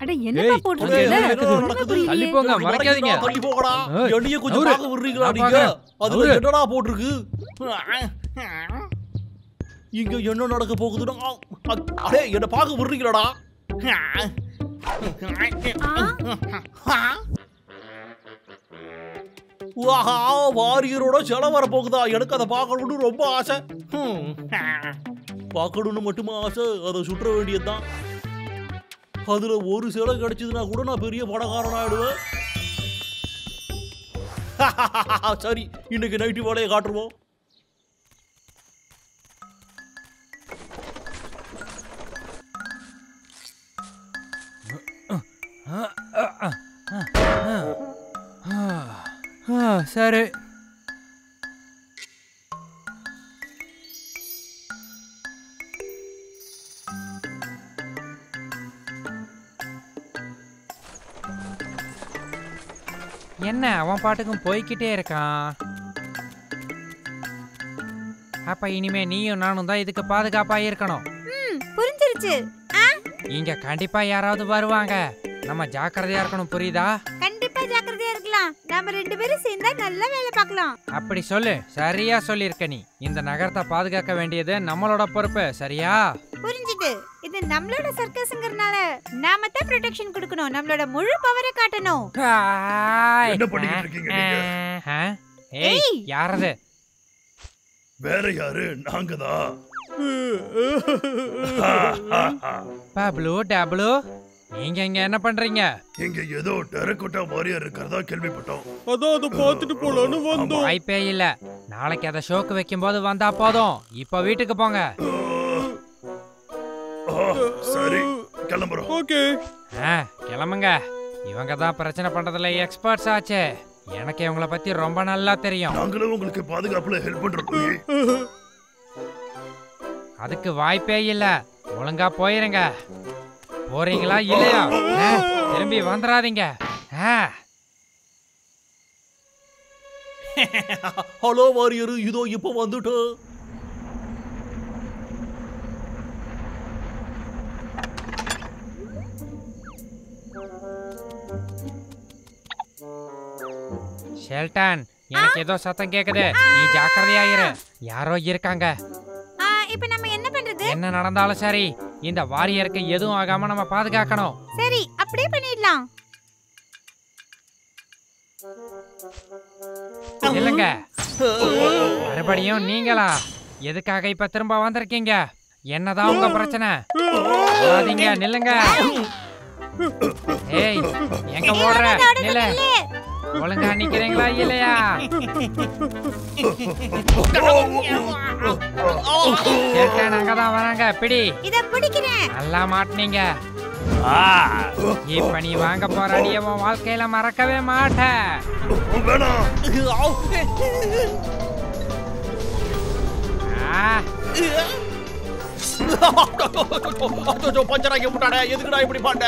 அட என்னப்பா போட்டுருக்கு? தள்ளி போங்க, மறைக்காதீங்க. தள்ளி போங்கடா. என்னைய கொஞ்சம் பார்க்க விடுறீங்களா நீங்க? அதுல என்னடா போட்டுருக்கு? இங்க என்ன நடக்க போகுதுடா? அடே என்ன பார்க்க விடுறீங்களாடா? வாரியரோட செல வர போகுதா? எனக்கு அதை பார்க்கணும்னு ரொம்ப ஆசை. பார்க்கணும்னு மட்டுமா ஆசை? அதை சுற்ற வேண்டியதுதான். அதுல ஒரு சிலை கிடைச்சதுன்னா கூட நான் பெரிய பணக்காரன் ஆயிடுவேன். சரி, இன்னைக்கு நைட்டு வேலையை காட்டுருவோம். சரி, என்ன அவன் பாட்டுக்கும் போய்கிட்டே இருக்கான். அப்ப இனிமே நீயும் நானும் தான் இதுக்கு பாதுகாப்பா இருக்கணும். புரிஞ்சிருச்சு. இங்க கண்டிப்பா யாராவது வருவாங்க. நம்ம ஜாக்கிரதையா இருக்கணும், புரியுதா? கண்டிப்பா ஜாக்கிரதையா இருக்கலாம். நாம ரெண்டு பேரும் சேர்ந்தா நல்ல வேலை பார்க்கலாம். அப்படி சொல்லு. சரியா சொல்லிருக்க நீ. இந்த நகரத்தை பாதுகாக்க வேண்டியது நம்மளோட பொறுப்பு, சரியா? புரிஞ்சுது. இது நம்மளோட சர்க்கஸ்ங்கறனால நாம தான் ப்ரொடெக்ஷன் கொடுக்கணும். நம்மளோட முழு பவரை காட்டணும். என்ன பண்ணிட்டு இருக்கீங்க நீங்க? ஏய், யாரது? வேற யாரு? நாங்கதான். பப்ளு, டப்ளு, நீங்க இங்க என்ன பண்றீங்க? இங்க ஏதோ டெரகோட்டா வாரியர் இருக்கிறதா கேள்விப்பட்டோம். அதான் அதை பார்த்துட்டு போலான்னு வந்தோம். வாய்ப்பே இல்ல. நாளைக்கு அதை ஷோக்கு வைக்கும் போது வந்தா போதும். இப்ப வீட்டுக்கு போங்க. சரி, கிளம்புறோம். ஓகே, கிளம்புங்க. இவங்க தான் பிரச்சனை பண்றதுல எக்ஸ்பர்ட்ஸ் ஆச்சே. எனக்கு இவங்கள பத்தி ரொம்ப நல்லா தெரியும். நாங்களும் உங்களுக்கு பாதுகாப்புல ஹெல்ப் பண்றோம். அதுக்கு வாய்ப்பே இல்ல. ஒழுங்கா போயிருங்க. போறீங்களா இல்லையா? திரும்பி வந்துடாதீங்க. ஹலோ வாரியர், இதோ இப்ப வந்துட்டு. ஷெல்டன், எனக்கு ஏதோ சத்தம் கேக்குது. நீ ஜாக்கிரதையாயிரு. யாரோ இருக்காங்க. இப்போ நம்ம என்ன பண்றது? என்ன நடந்தாலும் சரி, இந்த வாரியருக்கு எதுவும் ஆகாம நம்ம பாதுகாக்கணும். சரி, அப்படியே பண்ணிடலாம். இல்லங்க, மறுபடியும் நீங்களா? எதுக்காக இப்ப திரும்ப வந்திருக்கீங்க? என்னதான் உங்க பிரச்சனை? வராதீங்க, நில்லுங்க. ஏய், எங்க ஓடுற? நில்லு. ஒழுங்கா நிக்கிறீங்களா இல்லையா? அங்கதான் வராங்க. பிடி. இத பிடிக்கிறேன். நல்லா மாட்டீங்க. இப்ப நீ வாங்க போற அடிய உன் வாழ்க்கையில மறக்கவே மாட்ட. பஞ்சராக்கி விட்டானே, எதுக்குடா இப்படி பண்ண?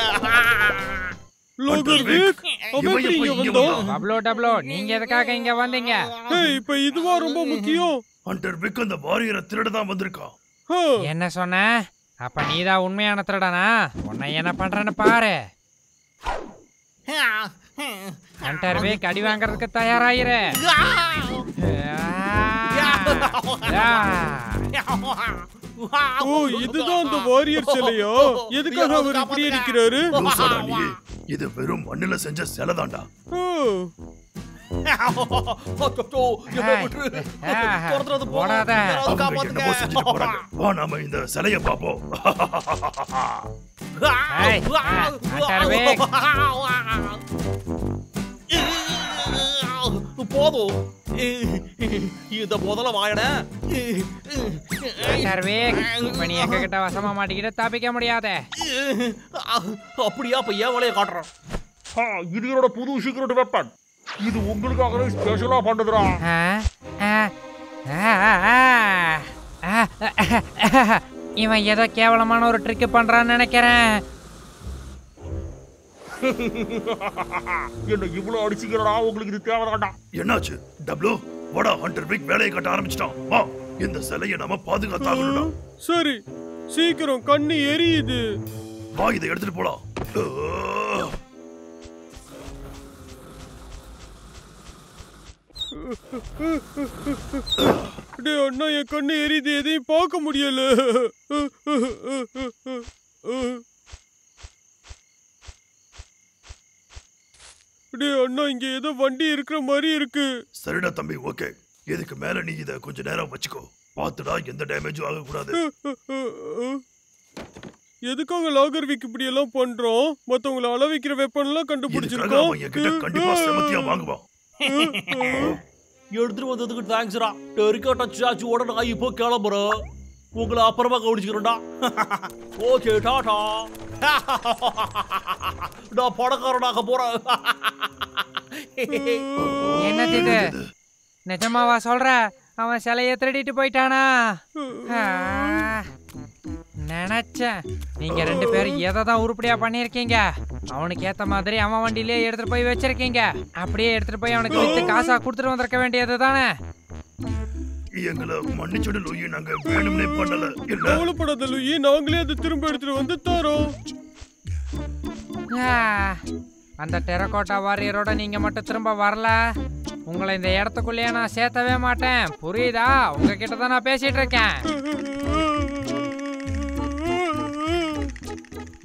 நீங்க எதுக்காக இங்க வந்தீங்க? இப்ப இதுவா ரொம்ப முக்கியம். ஹண்டர் விக் அந்த வாரியரை திருட தான் வந்திருக்கான். என்ன சொன்ன? அப்ப நீதான் உண்மையான திருடனா? உன்னை என்ன பண்றேன்னு பாரு. ஹண்டர் விக் அடி வாங்குறதுக்கு தயாராயிரு. இதுதான் அந்த வாரியர் சிலையா? எதுக்காக அவர் இப்படி இருக்கிறாரு? இது வெறும் மண்ணுல செஞ்ச சிலை தான்டா. வா, நாம இந்த சிலைய பாப்போம். போதும், இந்த முதல்ல வாயட. நீ எங்க கிட்ட வசமா மாட்டிக்கிட்ட தப்பிக்க முடியாத. அப்படியா? அப்ப ஏன் வேலையை காட்டுறேன். இது என்னோட புது சீக்ரெட் வெப்பன். இது உங்களுக்காக ஸ்பெஷலா பண்றதுடா. இவன் ஏதோ கேவலமான ஒரு ட்ரிக் பண்றான்னு நினைக்கிறேன். என்ன இவ்வளவு அடிச்சுக்கிறடா? உங்களுக்கு இது தேவைதான்டா. என்னாச்சு டப்ளு? வடா, ஹண்டர் விக் வேலையை கட்ட ஆரம்பிச்சிட்டான். வா, இந்த சிலையை நாம பாதுகாத்தாகணும்டா. சரி, சீக்கிரம், கண்ணு எரியுது. வா, இதை எடுத்துட்டு போலாம். டேய் அண்ணா, என் கண்ணு எரியுது, எதையும் பார்க்க முடியல. டேய் அண்ணா, இங்க ஏதோ வண்டி இருக்கிற மாதிரி இருக்கு. சரிடா தம்பி, ஓகே. இதுக்கு மேல நீ இத கொஞ்ச நேரம் வச்சுக்கோ. பாத்துடா, எந்த டேமேஜும் ஆகக்கூடாது. எதுக்காக லாகர்விக் இப்படி எல்லாம் பண்றோம்? மத்தவங்களை அளவிக்கிற வெப்பன்லாம் கண்டுபிடிச்சிருக்கோம். கண்டிப்பா செமத்தியா வாங்குவான். எடுத்துட்டு வந்ததுக்கு தேங்க்ஸ்ரா. டெரிக்கா டச் ஆச்சுவோட நான் இப்போ கிளம்புறேன். உங்களை அப்புறமா கவனிச்சுக்கிறேன்டா. ஓகே, டாடா. நான் பணக்காரனாக போறேன். என்னது இது? நிஜமாவா சொல்ற? அவன் சிலைய திருடிட்டு போயிட்டானா? நினைச்சேன். நீங்க 2 பேரும் எதை தான் உருப்படியா பண்ணிருக்கீங்க. அவனுக்கு ஏத்த மாதிரி அவன் வண்டியிலே எடுத்துட்டு போய் வச்சிருக்கீங்க. அப்படியே எடுத்துட்டு போய் அவனுக்கு வித்து காசா கொடுத்துட்டு வந்திருக்க வேண்டியது தானே. எங்களை மன்னிச்சுடு லூயி, நாங்க வேணும்னே பண்ணல. கவலைப்படாத லூயி, நாங்களே அதை திரும்ப எடுத்துட்டு வந்து தரோம். அந்த டெரகோட்டா வாரியரோட நீங்க மட்டும் திரும்ப வரல, உங்களை இந்த இடத்துக்குள்ளேயே நான் சேர்த்தவே மாட்டேன். புரியுதா? உங்ககிட்ட தான் நான் பேசிட்டு இருக்கேன்.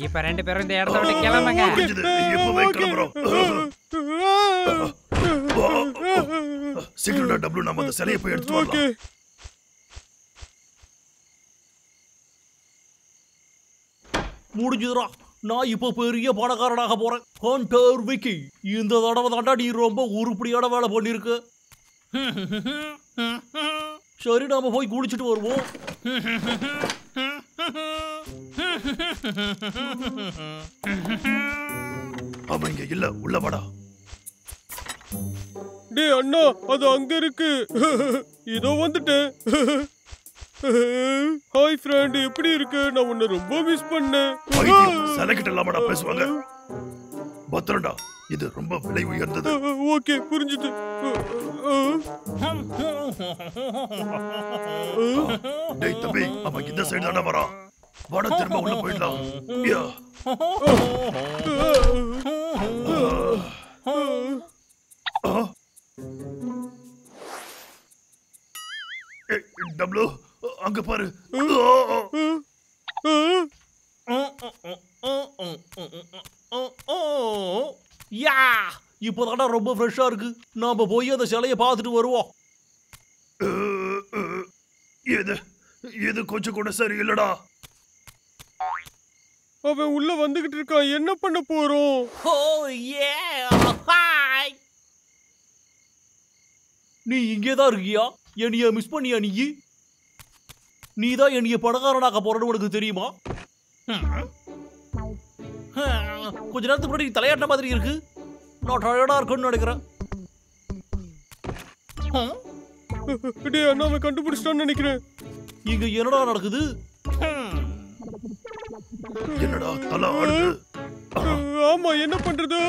இப்ப 2 பேரும் இந்த இடத்த விட்டு கிளம்புங்க. சீக்கிரம் டபுள், நம்ம அந்த சிலையை போய் எடுத்து வரலாம். முடிஞ்சுதுரா. நான் இப்போ பெரிய பணக்காரனாக போறேன். ஹண்டர் விக்கி, இந்த தடவை தாண்டா நீ ரொம்ப உருப்படியான வேலை பண்ணிருக்கு. சரி, நாம போய் குளிச்சுட்டு வருவோம். அவன் இங்க இல்ல, உள்ள வாடா. டேய் அண்ணா, அது அங்க இருக்கு. இதோ வந்துட்டேன். ஹாய் ஃப்ரெண்ட், எப்படி இருக்கு? நான் உன்னை ரொம்ப மிஸ் பண்ணேன். செலக்கிட்ட இல்லாமடா பேசுவாங்க. பத்திரண்டா, இது ரொம்ப விலை உயர்ந்தது. ஓகே, புரிஞ்சுது. டேய் தம்பி, அவன் இந்த சைடு தானே வரான். வாடா, திரும்ப உள்ள போயிடலாம். டபுள், அங்க பாரு. யா, இப்போதாண்டா ரொம்ப ஃப்ரெஷ்ஷா இருக்கு. நாம போய் அந்த சிலையை பார்த்துட்டு வருவோம். இது கொஞ்சம் கூட சரியில்லடா. அவன் உள்ள வந்துகிட்டு இருக்கான். என்ன பண்ண போறோம்? நீ இங்கேதான் இருக்கியா? என்னைய மிஸ் பண்ணியா? நீ தான் என்னைய பணக்காரனாக்க போறன்னு உனக்கு தெரியுமா? கொஞ்ச நேரத்துக்கு முன்னாடி நீ தலையாட்ட மாதிரி இருக்கு. நான் டயர்டா இருக்குன்னு நினைக்கிறேன். டேய் அண்ணா, அவன் கண்டுபிடிச்சிட்டான்னு நினைக்கிறேன். இங்க என்னடா நடக்குது? என்னடா தலை ஆடுது? ஆமா, என்ன பண்றது?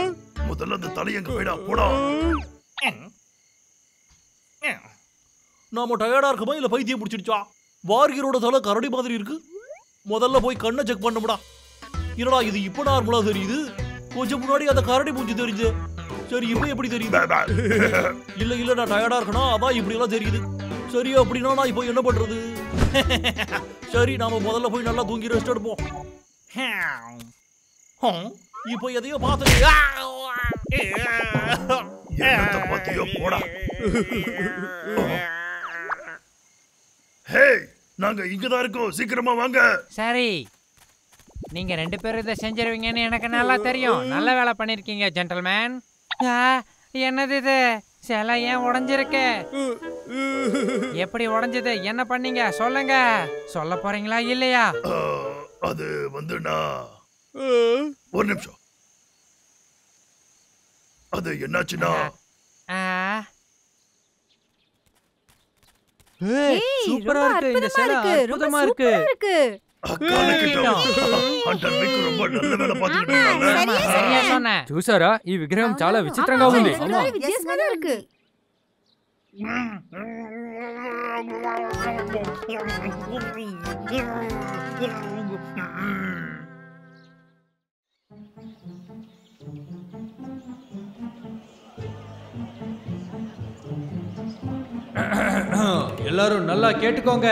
முதல்ல அந்த தலை எங்க போயிடா, போடா. நாம டயர்டா இருக்குமா இல்ல பைத்தியம் பிடிச்சிடுச்சா? வாரியரோட தலை கரடி மாதிரி இருக்கு. முதல்ல போய் கண்ணை செக் பண்ணமுடா. என்னடா இது இப்ப நார்மலா தெரியுது? கொஞ்சம் முன்னாடி அந்த கரடி மூஞ்சி தெரியுது. சரி, இப்ப எப்படி தெரியுது? இல்ல நான் டயர்டா இருக்கணும், அதான் இப்படி எல்லாம் தெரியுது. சரி, அப்படின்னா நான் இப்போ என்ன பண்றது? சரி, நாம முதல்ல போய் நல்லா தூங்கி ரெஸ்ட் எடுப்போம். இப்போ எதையோ பார்த்து பாத்தியோ, போடா. ஹே, நாங்க இங்கதான் இருக்கோம், சீக்கிரமா வாங்க. சரி, நீங்க 2 பேரும் இதை செஞ்சிருவீங்கன்னு எனக்கு நல்லா தெரியும். நல்ல வேலை பண்ணிருக்கீங்க ஜென்டில்மேன். என்னது இது? சிலை ஏன் உடைஞ்சிருக்கு? எப்படி உடைஞ்சது? என்ன பண்ணீங்க? சொல்லுங்க. சொல்ல போறீங்களா இல்லையா? அது வந்துனா ஒரு நிமிஷம். அது என்னாச்சுன்னா, சூப்பரா இருக்கு இந்த சிலை, அற்புதமா இருக்கு. ரொம்ப நல்ல வேலை பார்த்துக்கிட்டு இருக்காங்க. சரியா சொன்ன. చూసారా, ఈ విగ్రహం చాలా విచిత్రంగా ఉంది. எல்லாரும் நல்லா கேட்டுக்கோங்க.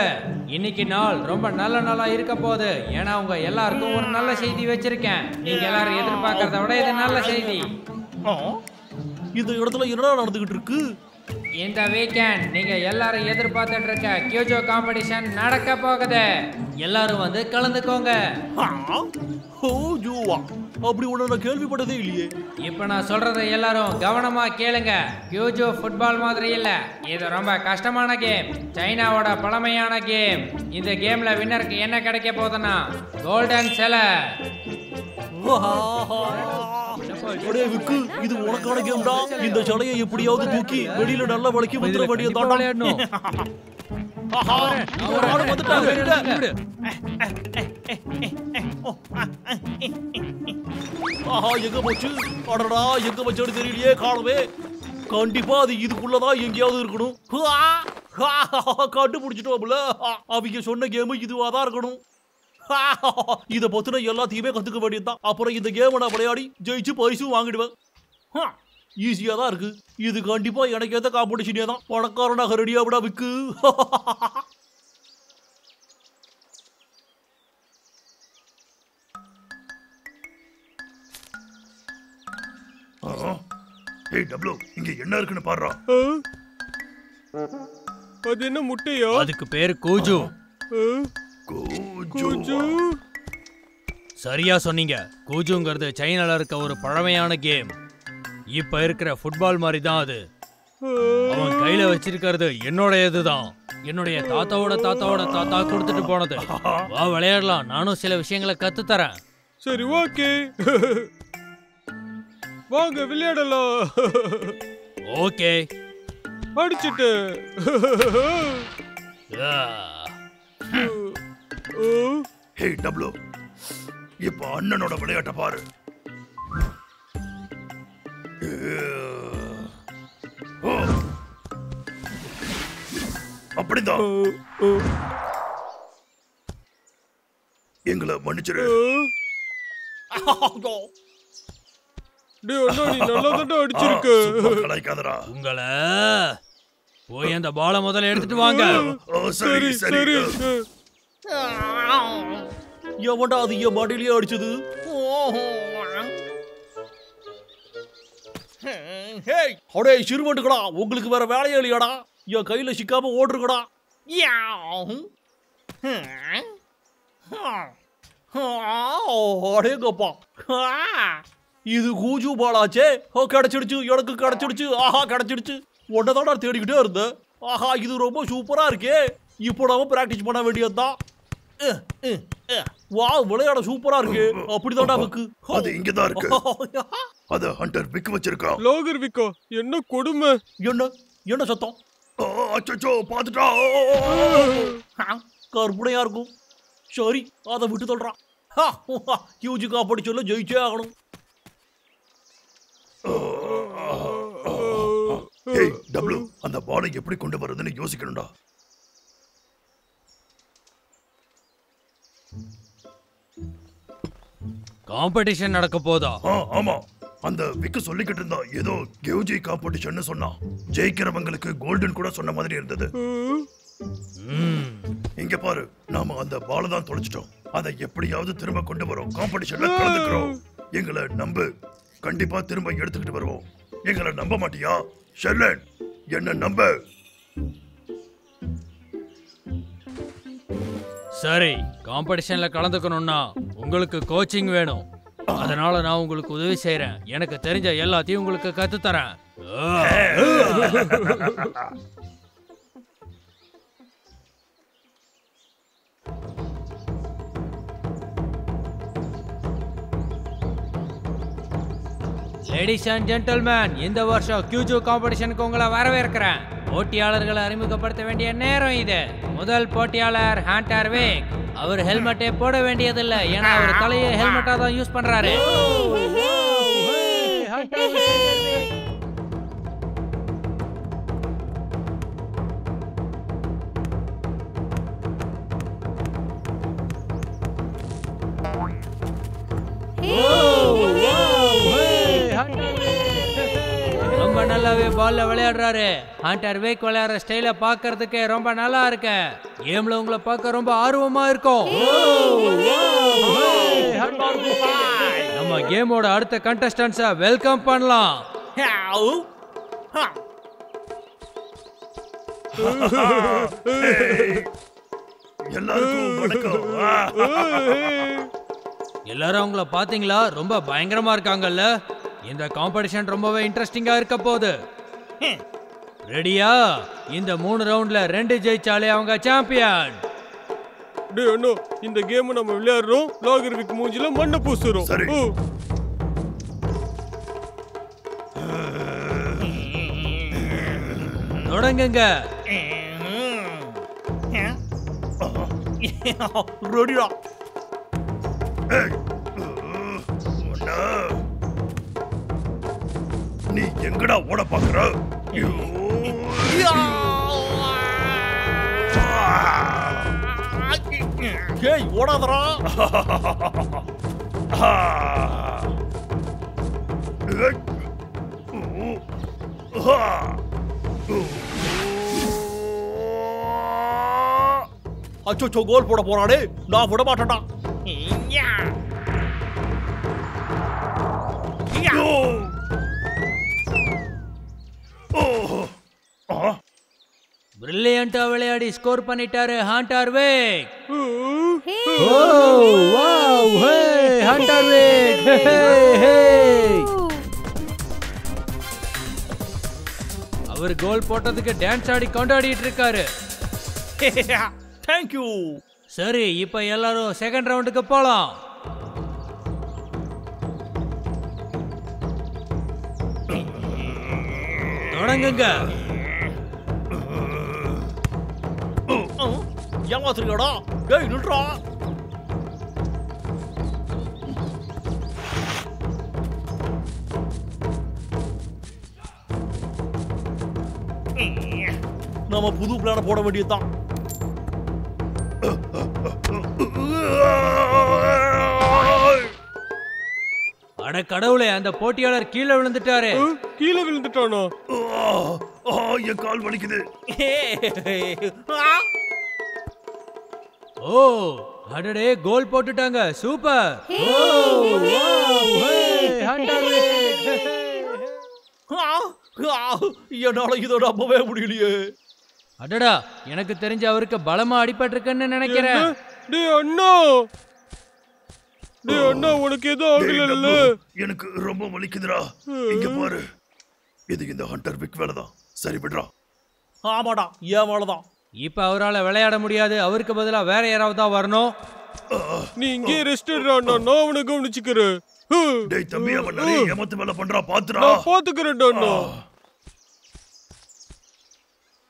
இன்னைக்கு நாள் ரொம்ப நல்ல நாளா இருக்க போகுது. ஏன்னா உங்க எல்லாருக்கும் ஒரு நல்ல செய்தி வச்சிருக்கேன். நீங்க எல்லாரும் எதிர்பார்க்கறத விட இது நல்ல செய்தி. இந்த இடத்துல என்னடா நடந்துகிட்டு இருக்கு? இந்த வீக்கெண்ட் நீங்க எல்லாரும் எதிர்பார்த்துட்டு இருக்க கியூஜோ காம்படிஷன் நடக்க போகுது. எல்லாரும் வந்து கலந்துக்கோங்க. அப்படி ஒண்ணு நான் கேள்விப்பட்டதே இல்லையே. இப்ப நான் சொல்றதை எல்லாரும் கவனமா கேளுங்க. கியூஜோ ஃபுட்பால் மாதிரி இல்ல, இது ரொம்ப கஷ்டமான கேம். சைனாவோட பழமையான கேம். இந்த கேம்ல வின்னருக்கு என்ன கிடைக்க போகுதுன்னா கோல்டன் சிலை. இது உனக்கான கேம்டா. இந்த சிலையை எப்படியாவது தூக்கி வெளியில நல்ல வழக்கி வந்துட வேண்டியது. எங்க போச்சு? அடடா, எங்க வச்சோடு தெரியலையே, காணவே. கண்டிப்பா அது இதுக்குள்ளதான் எங்கேயாவது இருக்கணும். கண்டுபிடிச்சிட்டோம்ல, அவங்க சொன்ன கேமு இதுவாதான் இருக்கணும். இத பத்தின எல்லாத்தையுமே கத்துக்க வேண்டியதுதான். அப்புறம் இந்த கேமை நான் விளையாடி ஜெயிச்சு பரிசும் வாங்கிடுவேன். ஈஸியா தான் இருக்கு. இது கண்டிப்பா எனக்கு ஏத்த காம்படிஷனே தான். பணக்காரனாக ரெடியா விட விக்கு. ஏய் டப்ளு, இங்க என்ன இருக்குன்னு பாருடா. அது என்ன முட்டையா? அதுக்கு பேரு கூஜு. கூஜு. சரியா சொன்னீங்க. கூஜுங்கிறது சைனால இருக்க ஒரு பழமையான கேம். இப்ப இருக்கிற ஃபுட்பால் மாதிரி தான் அது. அவன் கையில வச்சிருக்கிறது என்னோடையதுதான். என்னுடைய தாத்தாவோட தாத்தாவோட தாத்தா கொடுத்துட்டு போனது. வா விளையாடலாம். நானும் சில விஷயங்களை கத்து தரேன். சரி, ஓகே. வாங்க விளையாடலாம். ஓகே. அடிச்சிட்டு. ஹே டப்ளு, இப்ப அண்ணனோட விளையாட்ட பாரு. அப்படிதான். எங்களை மன்னிச்சிரு. டேய் அண்ணா, நீ நல்லா தான் அடிச்சிருக்க. கலாய்க்காதடா. உங்களை போய் அந்த பாலை முதல்ல எடுத்துட்டு வாங்க. சரி சரி. எவன்டா அது என் பாட்டிலேயே அடிச்சது? அடே சிறுவண்டுக்கடா, உங்களுக்கு வேற வேலையே இல்லையாடா? என் கையில சிக்காம ஓடுருக்கடா. அடேங்கப்பா, இது கூஜு பாலாச்சே. கிடைச்சிடுச்சு, எனக்கு கிடைச்சிடுச்சு. ஆஹா, கிடைச்சிடுச்சு. உடனே தேடிக்கிட்டே இருந்தேன். ஆஹா, இது ரொம்ப சூப்பரா இருக்கே. இப்போ நாம பிராக்டிஸ் பண்ண வேண்டியதுதான். வா, விளையாட சூப்பரா இருக்கு. அப்படிதான்டா விக்கு. அது இங்கதான் இருக்கு. அத ஹண்டர் விக்கு வச்சிருக்கான். லோகர் விக்கோ, என்ன கொடுமை. என்ன சத்தம்? அச்சச்சோ, பாத்துட்டா. கற்பனையா இருக்கும். சரி, அதை விட்டு சொல்றான். ஹியூஜ் காம்படிஷன்ல ஜெயிச்சே ஆகணும். ஏய் டப்ளு, அந்த பாலை எப்படி கொண்டு வரதுன்னு யோசிக்கணும்டா. காம்படிஷன் நடக்க போதா? ஆமா, அந்த விக்கு சொல்லிக்கிட்டு இருந்தா. ஏதோ கியூஜி காம்படிஷன் சொன்னான். ஜெயிக்கிறவங்களுக்கு கோல்டன் கூட சொன்ன மாதிரி இருந்தது. இங்க பாரு, நாம அந்த பாலை தான் தொலைச்சிட்டோம். அதை எப்படியாவது திரும்ப கொண்டு வரோம். காம்படிஷன்ல கலந்துக்கிறோம். எங்களை நம்பு. கண்டிப்பா திரும்ப எடுத்துக்கிட்டு வருவோம். எங்களை நம்ப மாட்டியா ஷெர்லன்? என்ன நம்ப. சரி, காம்படிஷன்ல கலந்துக்கணும்னா உங்களுக்கு கோச்சிங் வேணும். அதனால நான் உங்களுக்கு உதவி செய்யறேன். எனக்கு தெரிஞ்ச எல்லாத்தையும் உங்களுக்கு கத்து தரேன். லேடிஸ் அண்ட் ஜென்டில்மேன், இந்த வருஷம் கியூஜு காம்படிஷனுக்கு உங்களை வரவேற்கிறேன். போட்டியாளர்களை அறிமுகப்படுத்த வேண்டிய நேரம் இது. முதல் போட்டியாளர் ஹண்டர் விக். அவர் ஹெல்மெட்டே போட வேண்டியதில்லை, ஏன்னா அவர் தலையை ஹெல்மெட்டா தான் யூஸ் பண்றாரு. ரொம்ப நல்ல நல்லாவே பால்ல விளையாடுறாரு. ஹண்டர் வேக் விளையாடுற ஸ்டைல பாக்குறதுக்கு ரொம்ப நல்லா இருக்கு. கேம்ல உங்களை பார்க்க ரொம்ப ஆர்வமா இருக்கும். நம்ம கேமோட அடுத்த கண்டஸ்டன்ஸை வெல்கம் பண்ணலாம். எல்லாருக்கும் வணக்கம். எல்லாரும் அவங்கள பாத்தீங்களா? ரொம்ப பயங்கரமா இருக்காங்கல்ல. இந்த காம்படிஷன் ரொம்பவே இன்ட்ரெஸ்டிங்கா இருக்க போகுது. ரெடியா? இந்த 3 ரவுண்ட்ல 2 ஜெயிச்சாலே அவங்க சாம்பியன். டேய் அண்ணா, இந்த கேம் நம்ம விளையாடுறோம். லாகர் விக் மூஞ்சில மண்ணை பூசுறோம். சரி. தொடங்குங்க. ரெடிடா. நீ எங்கடா ஓட பாக்குற? ஏய் ஓடாதடா. அச்சோ கோல் போட போறானே. நான் விட மாட்டேன்டா. பிரில்லியண்டா விளையாடி ஸ்கோர் பண்ணிட்டாரு ஹண்டர் வேக். Hunter Wake. அவர் கோல் போட்டதுக்கு டான்ஸ் ஆடி கொண்டாடிட்டு இருக்காரு. Thank you. சரி, இப்ப எல்லாரும் செகண்ட் ரவுண்டுக்கு போலாம். தொடங்குங்க. ஏமாத்துறீங்கடா. டேய் நில்றா. நாம புது பிளான போட வேண்டியதுதான். அட கடவுளே, அந்த போட்டியாளர் கீழே விழுந்துட்டாரு. கீழே விழுந்துட்டானா? என் கால் வலிக்குது. ஓ அடடே, கோல் போட்டுட்டாங்க. சூப்பர். என்னால இதை நம்பவே முடியலையே. அடடா, எனக்கு தெரிஞ்ச அவருக்கு பலமா அடிபட்டிருக்குன்னு நினைக்கிறேன். டேய் அண்ணா, டேய் அண்ணா, உனக்கு எதுவும் ஆகல? எனக்கு ரொம்ப வலிக்குதுடா. இங்க பாரு, இது இந்த ஹண்டர் விக் வேலைதான். சரி விடுறா. ஆமாடா, ஏன் வேலைதான். இப்ப அவரால விளையாட முடியாது. அவருக்கு பதிலா வேற யாராவது தான் வரணும். நீ இங்கே ரெஸ்ட் எடுடா அண்ணா, நான் அவனை கவனிச்சுக்கிறேன். டேய் தம்பி, அவன் நிறைய ஏமாத்து வேலை பண்றா, பாத்துடா. நான் பாத்துக்கிறேன்டா அண்ணா.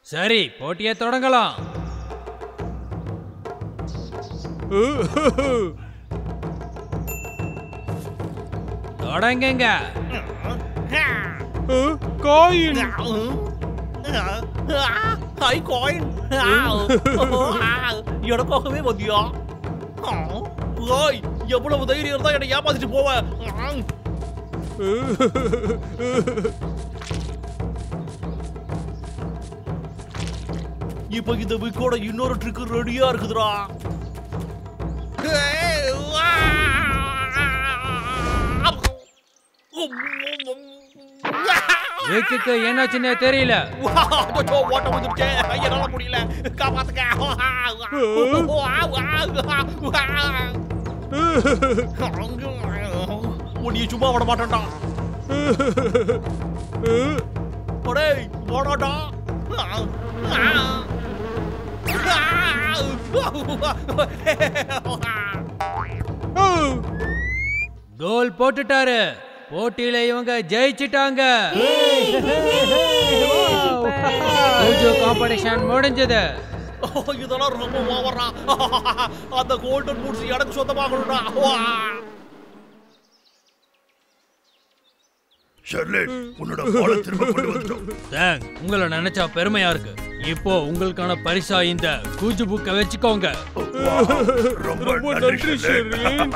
சரி, போட்டியை தொடங்கலாம். தொடங்குங்க. காயின். High coin. எனக்காகவே வந்தியா? ஓய், எவ்வளவு தைரியம் இருந்தா என்னை ஏமாத்திட்டு போவேன். இப்ப இந்த விக்கோட இன்னொரு ட்ரிக் ரெடியா இருக்குதுடா. விக்குக்கு என்னாச்சுன்னு தெரியல. ஓட்ட வந்துருச்சே, என்னால முடியல. காப்பாத்துக்க. உன்னைய சும்மா விட மாட்டேன்டா. டேய் போடாடா. கோல் போட்டுட்டாரு. போட்டியில இவங்க ஜெயிச்சிட்டாங்க. காம்படிஷன் முடிஞ்சது. இதெல்லாம் ரொம்ப ஓவரா. அந்த கோல்டன் பூட்ஸ் எனக்கு சொந்தமாகணும்டா. ஷெர்லின், உன்னோட பாலை திரும்ப கொண்டு வந்துட்டோம். உங்களை நினைச்சா பெருமையா இருக்கு. இப்போ உங்களுக்கான பரிசா இந்த கூஜு புக்கை வச்சுக்கோங்க. ரொம்ப நன்றி ஷெர்லின்.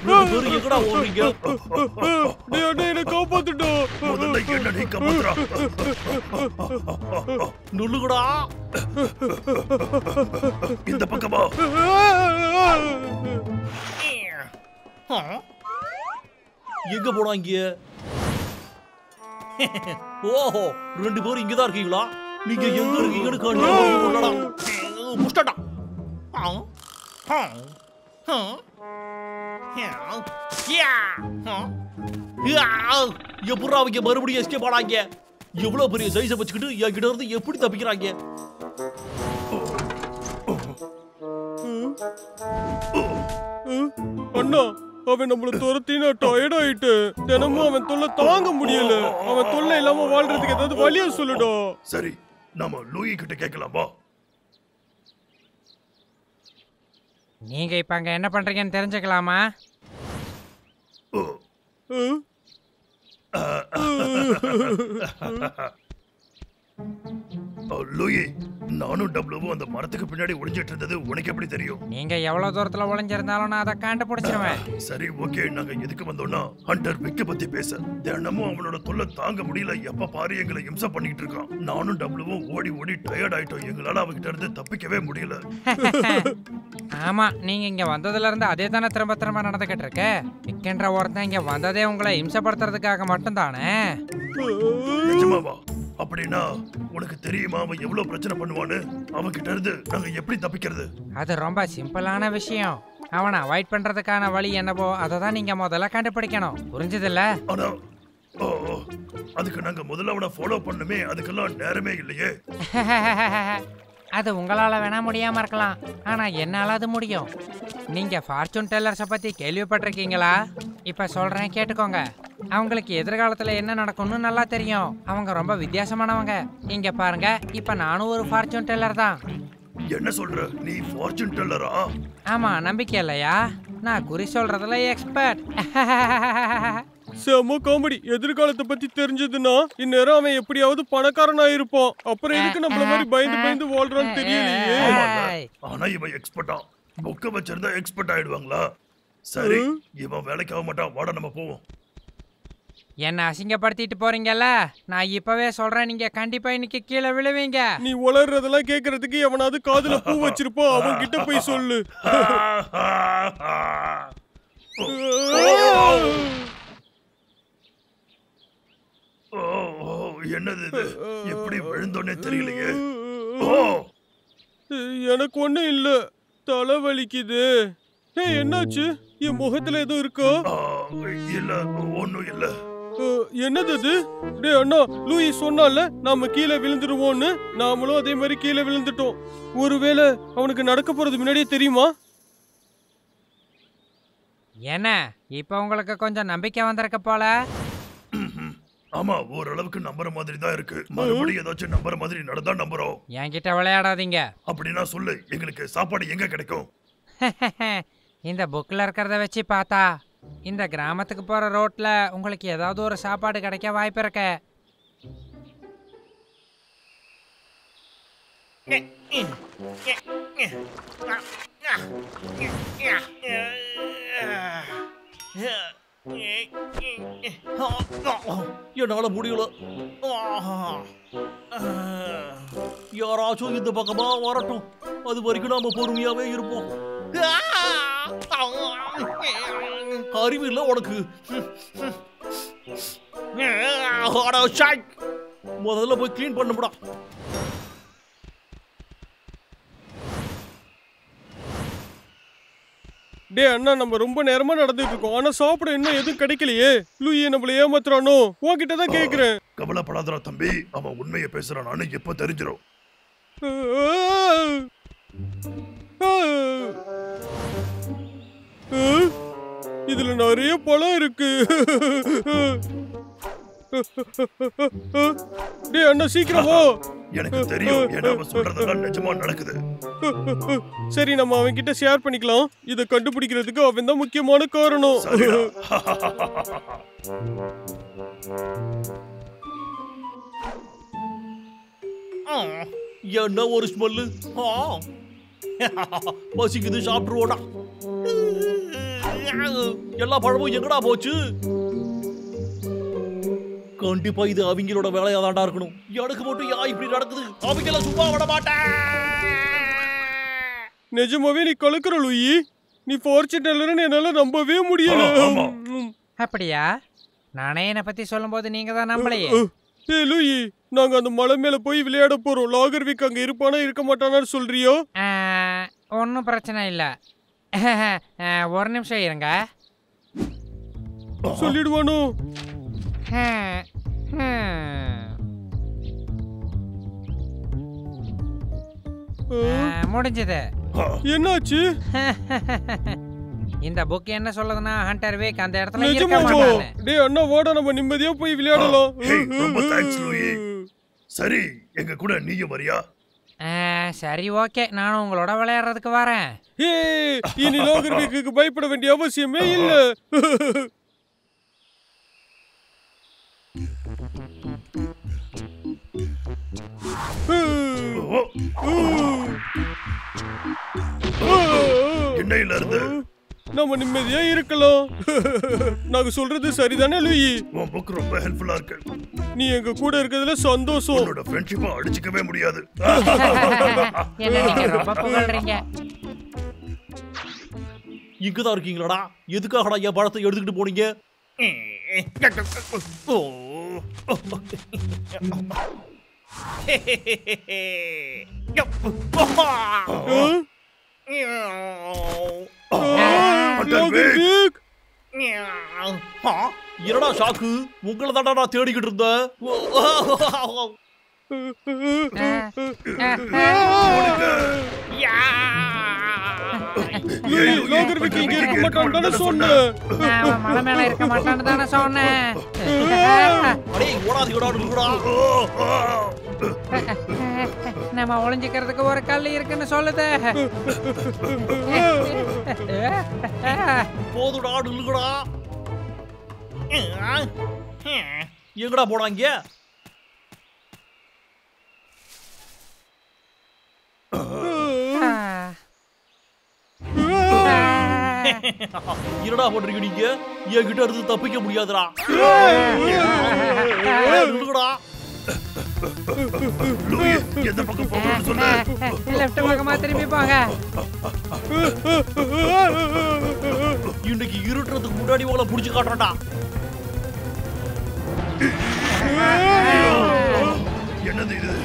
ரெண்டு பேரும் எங்கடா ஓடுறீங்க? டேய் அண்ணா என்ன காப்பாத்துடா. முதல்ல என்ன நீ காப்பாத்துறா. நுள்ளுகடா. இந்த பக்கமா. எங்க போனாங்க? ஓஹோ, ரெண்டு பேரும் இங்கதான் இருக்கீங்களா? நீங்க எங்க இருக்கீங்கன்னு கண்டுபிடிக்கடா. முஷ்டடா. எப்படா அவங்க மறுபடியும் எஸ்கேப் ஆனாங்க? எவ்வளவு பெரிய சைஸை வச்சுக்கிட்டு என்கிட்ட இருந்து எப்படி தப்பிக்கிறாங்க? அண்ணா அவன் நம்மள துரத்தி நான் டயர்ட் ஆயிட்டு. தினமும் அவன் தொல்லை தாங்க முடியல. அவன் தொல்லை இல்லாம வாழ்றதுக்கு ஏதாவது வழியா சொல்லுடா. சரி, நாம லூயி கிட்ட கேட்கலாமா? நீங்க இப்ப அங்க என்ன பண்றீங்கன்னு தெரிஞ்சுக்கலாமா? லூயி, நானும் டபுளுவும் அந்த மரத்துக்கு பின்னாடி ஒளிஞ்சிட்டு இருந்தது உனக்கு எப்படி தெரியும்? நீங்க எவ்வளவு தூரத்துல ஒளிஞ்சிருந்தாலும் நான் அதை கண்டுபிடிச்சிருவேன். சரி, ஓகே. நாங்க எதுக்கு வந்தோம்னா ஹண்டர் விக்க பத்தி பேச. தினமும் அவனோட தொல்லை தாங்க முடியல. எப்ப பாரு எங்களை இம்சை பண்ணிட்டு இருக்கான். நானும் டபுளுவும் ஓடி ஓடி டயர்ட் ஆயிட்டோம். எங்களால அவகிட்ட இருந்து தப்பிக்கவே முடியல. ஆமா, நீங்க இங்க வந்ததுல இருந்து அதே தானே திரும்ப திரும்ப நடந்துகிட்டு இருக்கு. விக்கின்ற ஒருத்தன் இங்க வந்ததே உங்களை இம்சப்படுத்துறதுக்காக மட்டும் தானே? நிஜமாவா? அப்படின்னா உனக்கு தெரியுமா அவன் எவ்வளவு பிரச்சனை பண்ணுவான்னு? அவன் கிட்ட இருந்து நாங்க எப்படி தப்பிக்கிறது? அது ரொம்ப சிம்பிளான விஷயம். அவனை அவாய்ட் பண்றதுக்கான வழி என்னவோ அதை தான் நீங்க முதல்ல கண்டுபிடிக்கணும். புரிஞ்சதில்ல? ஆனா அதுக்கு நாங்க முதல்ல அவனை ஃபாலோ பண்ணுமே. அதுக்கெல்லாம் நேரமே இல்லையே. அது உங்களால வேணா முடியாம இருக்கலாம், ஆனா என்னால அது முடியும். நீங்க ஃபார்ச்சூன் டெல்லர்ஸை பத்தி கேள்விப்பட்டிருக்கீங்களா? இப்ப சொல்றேன், கேட்டுக்கோங்க. அவங்களுக்கு எதிர்காலத்துல என்ன நடக்கும்னு நல்லா தெரியும். அவங்க ரொம்ப வித்தியாசமானவங்க. இங்க பாருங்க, இப்ப நானும் ஒரு ஃபார்ச்சூன் டெல்லர் தான். என்ன சொல்ற? நீ ஃபார்ச்சூன் டெல்லரா? ஆமா, நம்பிக்கை இல்லையா? நான் குறி சொல்றதுல எக்ஸ்பர்ட். செம காமெடி. எதிர்காலத்தை பத்தி தெரிஞ்சதுன்னா இந்நேரம் அவன் எப்படியாவது பணக்காரனா இருப்பான். அப்புறம் எதுக்கு நம்மள மாதிரி பயந்து பயந்து வாழ்றான்னு தெரியலையே. ஆனா இவன் எக்ஸ்பர்ட்டா? புக்க வச்சிருந்தா எக்ஸ்பர்ட் ஆயிடுவாங்களா? சரி, இவன் வேலைக்கு ஆக மாட்டான். வாடா நம்ம போவோம். என்ன அசிங்கப்படுத்திட்டு போறீங்கல்ல? நான் இப்பவே சொல்றேன், நீங்க கண்டிப்பா இன்னைக்கு கீழே விழுவீங்க. நீ வளர்றதெல்லாம் கேக்குறதுக்கு எவனாவது காதுல பூ வச்சிருப்பான். அவன் கிட்ட போய் சொல்லு. என்னது இது? எப்படி விழுந்தோன்னே தெரியலையே. எனக்கு ஒண்ணும் இல்ல, தலை வலிக்குது. என்னாச்சு? என் முகத்துல எதுவும் இருக்கா? இல்ல, ஒண்ணும் இல்ல. என்னது இது? டே அண்ணா, லூயி சொன்னால நாம கீழே விழுந்துருவோம்னு. நாமளும் அதே மாதிரி கீழே விழுந்துட்டோம். ஒருவேளை அவனுக்கு நடக்க போறது முன்னாடியே தெரியுமா? என்ன இப்ப உங்களுக்கு கொஞ்சம் நம்பிக்கை வந்திருக்க போல? ஆமா, ஓரளவுக்கு நம்புற மாதிரி தான் இருக்கு. மறுபடியும் ஏதாச்சும் நம்புற மாதிரி நடந்தா நம்புறோம். என்கிட்ட விளையாடாதீங்க. அப்படின்னா சொல்லு, எங்களுக்கு சாப்பாடு எங்க கிடைக்கும்? இந்த புக்ல இருக்கிறத வச்சு பார்த்தா இந்த கிராமத்துக்கு போற ரோட்ல உங்களுக்கு ஏதாவது ஒரு சாப்பாடு கிடைக்க வாய்ப்பு இருக்கு. என்னால முடியல. யாராச்சும் இந்த பக்கமா வரட்டும். அது வரைக்கும் நாம பொறுமையாவே இருப்போம். அறிவு இல்ல உனக்கு. முதல்ல போய் கிளீன் பண்ணுடா. டே அண்ணா, நம்ம ரொம்ப நேரமா நடந்துட்டு இருக்கோம். ஆனா சாப்பிட இன்னும் எதுவும் கிடைக்கலையே. லூயி நம்மள ஏமாத்துறானோ? உன்கிட்ட தான் கேக்குறேன். கவலைப்படாதடா தம்பி, அவன் உண்மையை பேசுறானு எப்ப தெரிஞ்சிடும். இதுல நிறைய பழம் இருக்கு. டே அண்ணா, சீக்கிரம் வா. எனக்கு தெரியும், ஏன்னா அவன் சொல்றதெல்லாம் நிஜமா நடக்குது. சரி, நம்ம அவன் கிட்ட ஷேர் பண்ணிக்கலாம். இத கண்டுபிடிக்கிறதுக்கு அவன் தான் முக்கியமான காரணம். என்ன ஒரு ஸ்மெல்லு. பசிக்குது, சாப்பிட்டுருவோடா. எல்லா பழமும் எங்கடா போச்சு? கண்டிப்பா இது அவங்களோட வேலையா தாண்டா இருக்கணும். எனக்கு மட்டும் யா இப்படி நடக்குது? அவங்கள சும்மா விட மாட்டேன். நிஜமாவே நீ கலக்குற லூயி. நீ ஃபார்ச்சூன் டெல்லர்னு என்னால நம்பவே முடியல. அப்படியா? நானே என்னை பத்தி சொல்லும்போது நீங்க தான் நம்பலையே. ஏய் லூயி, நாங்க அந்த மலை மேல போய் விளையாட போறோம். லாகர்விக் அங்க இருப்பானா இருக்க மாட்டானான்னு சொல்றியோ? ஒன்றும் பிரச்சனை இல்லை. ஒரு நிமிஷம் இருங்க. சொல்லிடுவானோ? முடிஞ்சது. என்னாச்சு? இந்த புக் என்ன சொல்லுதுன்னா ஹண்டர் வேக் அந்த இடத்துல இருக்க நிஜமாவோ? மாட்டானே. டேய் அண்ணா வாடா, நம்ம நிம்மதியா போய் விளையாடலாம். ரொம்ப தேங்க்ஸ் லூயி. சரி, எங்க கூட நீயும் வரியா? சரி ஓகே, நானும் உங்களோட விளையாடுறதுக்கு வரேன். ஏய், இனி லாகர்விக்கு பயப்பட வேண்டிய அவசியமே இல்ல. என்னையில இருந்து நம்ம நிம்மதியா இருக்கலாம். நாங்க சொல்றது சரிதானே லூயி? உன் புக் ரொம்ப ஹெல்ப்ஃபுல்லா இருக்கு. நீ எங்க கூட இருக்கிறதுல சந்தோஷம். உன்னோட ஃப்ரெண்ட்ஷிப்பை அடிச்சுக்கவே முடியாது. என்ன நீங்க ரொம்ப புகழ்றீங்க. இங்கதான் இருக்கீங்களாடா? எதுக்காகடா என் பழத்தை எடுத்துக்கிட்டு போனீங்க? லாகர்விக், என்னடா ஷாக்கு? உங்களை தாண்டா நான் தேடிக்கிட்டு இருந்தேன். லாகர்விக் இங்க இருக்க மாட்டான்னு தானே சொன்னேன். நான் மலை மேல இருக்க மாட்டான்னு தானே சொன்னேன். அடே ஓடாதீங்கடா. நம்ம ஒளிஞ்சுக்கிறதுக்கு ஒரு கல் இருக்குன்னு சொல்லுது. போதுடா நில்லுங்கடா. எங்கடா போனாங்க? என்னடா பண்றீங்க நீங்க? என்கிட்ட இருந்து தப்பிக்க முடியாதுடா. நில்லுங்கடா. லூயி, எந்த பக்கம் போகணும்னு சொல்லு. லெஃப்ட் பக்கமா திரும்பி போங்க. இன்னைக்கு இருட்டுறதுக்கு முன்னாடி உங்களை புடிச்சு காட்டுறேன்டா. என்னது இது?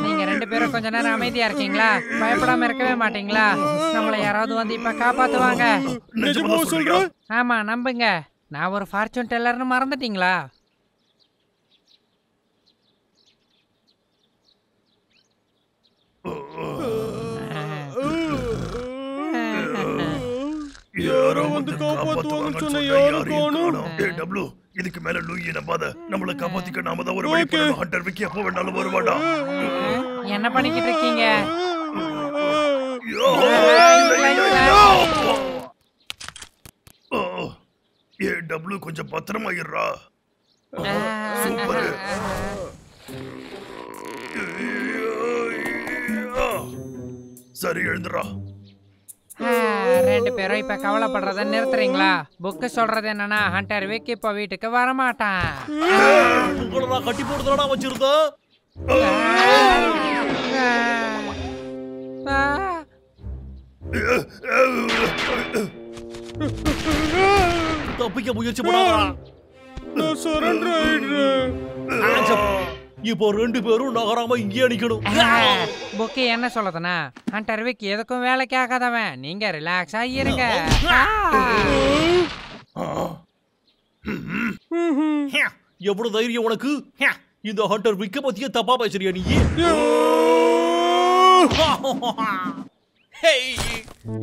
நீங்க ரெண்டு பேரும் கொஞ்ச நேரம் அமைதியா இருக்கீங்களா? பயப்படாம இருக்கவே மாட்டீங்களா? நம்மள யாராவது வந்து இப்ப காப்பாத்துவாங்க. நிஜமா சொல்ற? ஆமா நம்புங்க. நான் ஒரு ஃபார்ச்சூன் டெல்லர்னு மறந்துட்டீங்களா? யாரோ வந்து காப்பாத்துவாங்கன்னு சொன்ன யாரும் யாரும் காணோம். டேய் டப்ளு, இதுக்கு மேல லூயி நம்பாத. நம்மள காப்பாத்திக்க நாம தான் ஒரு வழி பண்ணணும். ஹண்டர் விக்கி எப்போ வேணாலும் வருவாடா. என்ன பண்ணிக்கிட்டு இருக்கீங்க? ஐயோ, ஏ டப்ளு, கொஞ்சம் பத்திரமா இருடா. சூப்பர். சரி, எழுந்துடா. ரெண்டு பேரும் இப்ப கவலைப்படுறத நிறுத்துறீங்களா? புக்கு சொல்றது என்னன்னா ஹண்டர் விக் இப்ப வீட்டுக்கு வரமாட்டான். உங்களை நான் கட்டி போடுறதா வச்சிருந்தேன். தப்பிக்க முயற்சி பண்ணாதடா. நான் சரண்டர் ஆயிடுறேன். இப்போ ரெண்டு பேரும் நகராம இங்கே நிக்கணும். புக்கு என்ன சொல்லுதுன்னா ஹண்டர் விக் எதுக்கும் வேலைக்கு ஆகாதவன். நீங்க ரிலாக்ஸா இருங்க. எவ்வளவு தைரியம் உனக்கு? இந்த ஹண்டர் விக்க பத்தியே தப்பா பேசுறியா நீ?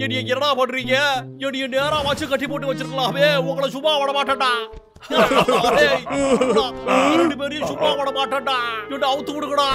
என்னைய என்னடா பண்றீங்க? என்னைய நேரா வச்சு கட்டி போட்டு வச்சிருக்கலாமே. உங்களை சும்மா விட மாட்டேன்டா. ரெண்டு பேரையும் சும்மா விட மாட்டேன்டா. என்ன அவுத்து விடுங்கடா.